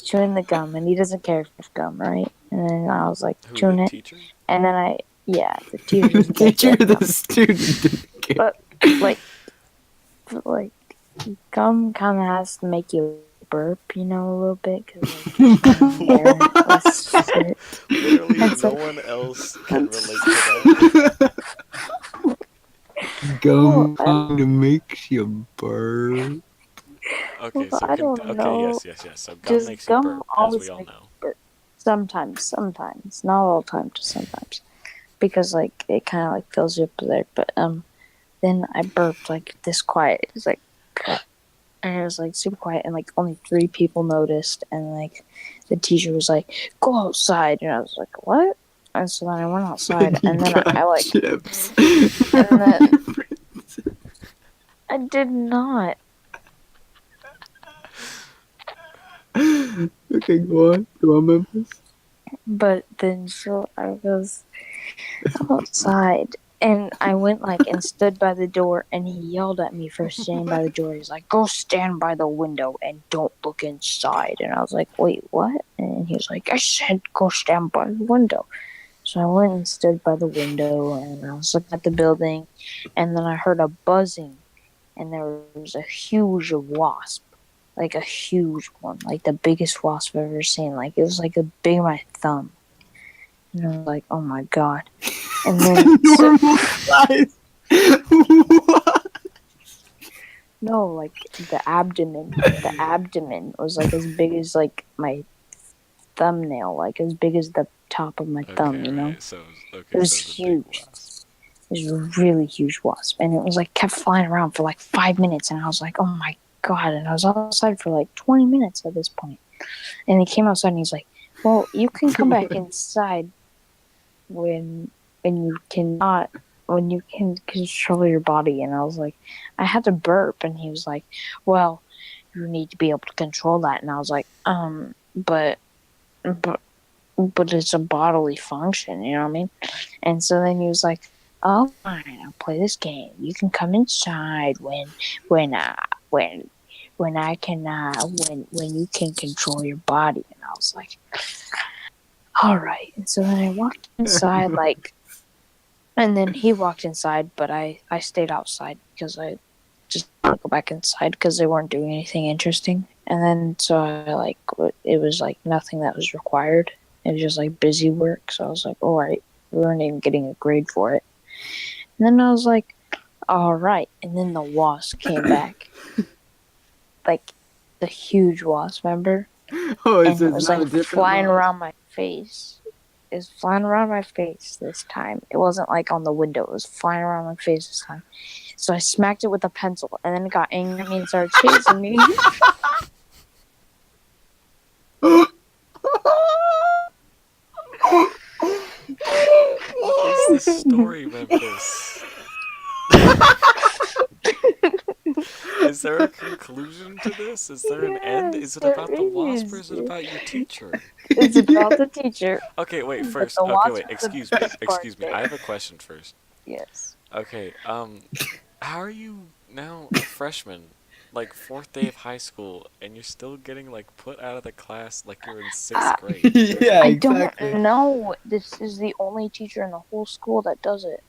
chewing the gum, and he doesn't care if gum, right? And then I was like Who, the chewing it, teacher? and then yeah, the teacher doesn't care if you Teacher, have the gum, student didn't care. like, like gum kind of has to make you burp, you know, a little bit, because like you're swallowing air. That's it. Literally, And no so, one else can relate that's, to that. well, Gum kind of makes you burp. Okay, so I don't okay, know. yes. So gum Just makes you gum burp, as we always all makes know. me burp. Sometimes, not all the time, just sometimes, because like it kind of like fills you up there. But then I burped like this quiet. It was like, and it was like super quiet, and like only 3 people noticed, and like the teacher was like, "Go outside," and I was like, "What?" And so then I went outside, You and then got I like, chips. and then I did not. Okay, go on. Go on, Memphis. But then so I was outside, and I went like and stood by the door, and he yelled at me for standing by the door. He's like, "Go stand by the window and don't look inside." And I was like, "Wait, what?" And he was like, "I said go stand by the window." So I went and stood by the window, and I was looking at the building, and then I heard a buzzing, and there was a huge wasp, like a huge one, like the biggest wasp I've ever seen. Like it was like as big as my thumb. And I was like, "Oh my god!" And then so, Normal size. What? no, like the abdomen was like as big as like my thumbnail, like as big as the top of my thumb. Okay, You know, right. So it okay, was so it's a big huge. wasp. It was a really huge wasp, and it was like kept flying around for like 5 minutes, and I was like, "Oh my god!" And I was outside for like 20 minutes at this point, and he came outside, and he's like, "Well, you can come back inside when you cannot." When you can control your body. And I was like, I had to burp, and he was like, "Well, you need to be able to control that." And I was like, but but but it's a bodily function, you know what I mean? And so then he was like, "Oh, fine, I'll play this game. You can come inside when when I can when you can control your body." And I was like, "All right." And so then I walked inside, like, and then he walked inside, but I stayed outside because I just want to go back inside because they weren't doing anything interesting. And then so I like it was like nothing that was required. It was just like busy work. So I was like, all right, we weren't even getting a grade for it. And then I was like, all right. And then the wasp came back, like the huge wasp, remember? Oh, And so it it's was not like a different flying wasp? around my face. It was flying around my face this time. It wasn't like on the window. It was flying around my face this time. So I smacked it with a pencil, and then it got angry at me and started chasing me. What is the story, Memphis? Is there a conclusion to this? Is there an end? Is Yes, it there about the wasp or is. is it about your teacher? It's about the teacher, Okay, wait, but first. the Okay, wasp wait, was the excuse me. best part Excuse me. I there. have a question first. Yes. Okay, how are you now a freshman? Like fourth day of high school, and you're still getting like put out of the class like you're in sixth I, grade. Yeah, I don't exactly. know. This is the only teacher in the whole school that does it.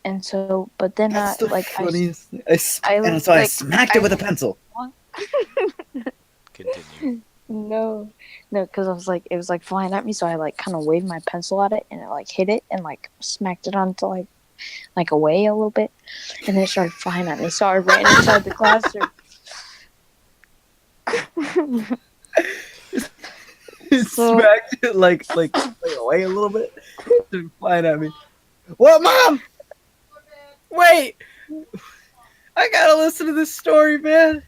And so, but then That's the like funniest thing. I And so I like smacked it I with a pencil. what? Continue. No, no, because I was like, it was like flying at me, so I like kind of waved my pencil at it, and it like hit it and like smacked it onto like away a little bit, and then it started flying at me. So I ran inside the classroom. It So smacked it like away a little bit. It's flying at me. What, Mom? Wait! I gotta listen to this story, man.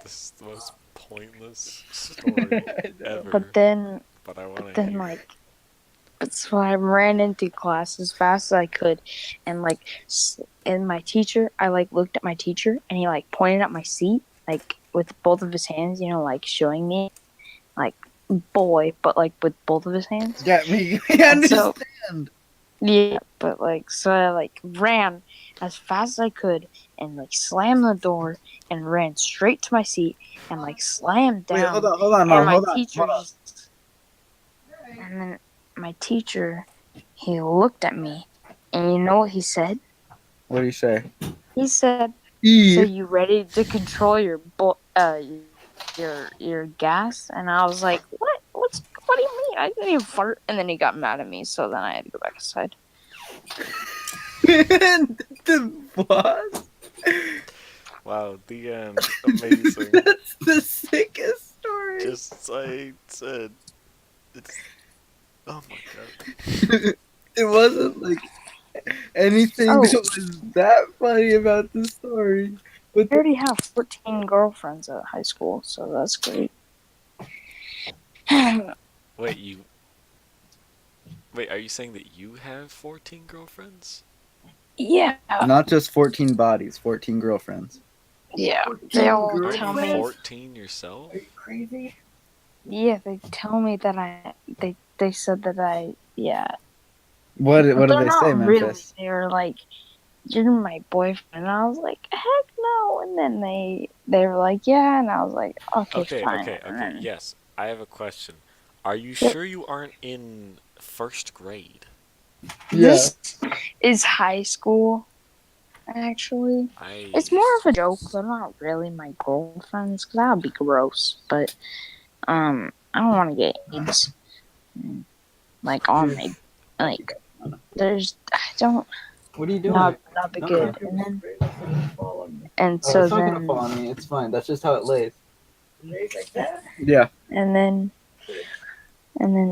This is the most pointless story I know. ever, but then but I want but to then hear it. like but so I ran into class as fast as I could, and like and my teacher, I like looked at my teacher, and he like pointed at my seat like with both of his hands, you know, like showing me like boy, but like with both of his hands. Yeah, we And so understand. Yeah, but like, so I like ran as fast as I could and like slammed the door and ran straight to my seat and like slammed Wait, down. hold on, And Mom. my Hold on. teacher just, and then my teacher, he looked at me, and you know what he said? What do you say? He said, "So E. you ready to control your gas?" And I was like, what do you mean? I didn't even fart. And then he got mad at me, so then I had to go back inside. The boss. Wow, the end. Amazing. That's the sickest story. Just I said, it's. Oh my god. It wasn't like anything Oh. that was that funny about the story. But I already have 14 girlfriends at high school, so that's great. Wait, you. Wait, are you saying that you have 14 girlfriends? Yeah, not just 14 bodies, 14 girlfriends. yeah. They all Are tell you me. 14 yourself? Crazy? Yeah, they tell me that They said that yeah. What But do they're they say, not really. Memphis? They were like, "You're my boyfriend." And I was like, "Heck no!" And then they were like, "Yeah," and I was like, "Okay, Okay, fine." okay, And okay. then, Yes, I have a question. Are you yep. sure you aren't in first grade? This is high school. Actually, it's more of a joke. They're not really my girlfriends because that would be gross. But I don't want to get AIDS. Like on my like, there's I don't. What are you doing? Not be good. And then so it's not gonna then fall on me. It's fine. That's just how it lays. Lays like that? Yeah. and then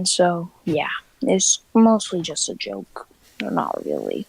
so yeah, it's mostly just a joke. Not really.